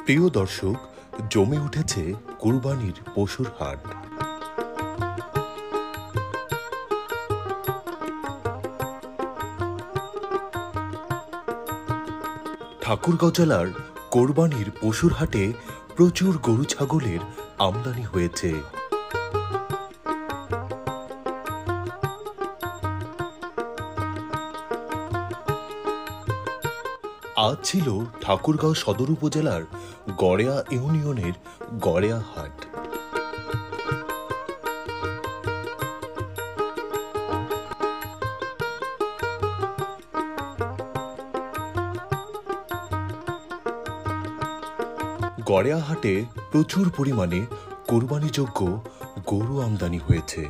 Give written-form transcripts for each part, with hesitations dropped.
প্রিয় দর্শক, জমে উঠেছে কুরবানির পশুর হাট। ঠাকুরগাঁও জেলার কোরবানির পশুর হাটে প্রচুর গরু ছাগলের আমদানি হয়েছে। আজ ছিল ঠাকুরগাঁও সদর উপজেলার গড়েয়া ইউনিয়নের গড়েয়া হাট। গড়েয়া হাটে প্রচুর পরিমাণে কোরবানিযোগ্য গরু আমদানি হয়েছে।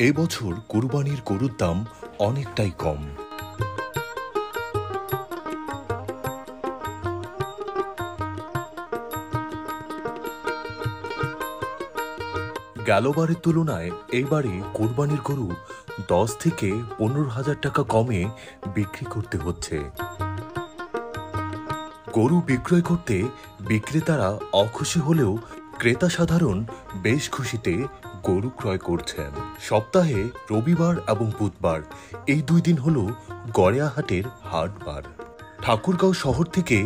এবছর কুরবানির গরুর দাম অনেকটাই কম। গেলবারের তুলনায় এইবারে কোরবানির গরু 10 থেকে 15,000 টাকা কমে বিক্রি করতে হচ্ছে। গরু বিক্রয় করতে বিক্রেতারা অখুশি হলেও ক্রেতা সাধারণ বেশ খুশিতে গরু ক্রয় করছেন। সপ্তাহে রবিবার এবং বুধবার এই 2 দিন হল গড়েয়া হাটের হাটবার। ঠাকুরগাঁও শহর থেকে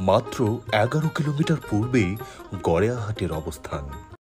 মাত্র 11 কিলোমিটার পূর্বেই গড়েয়া হাটের অবস্থান।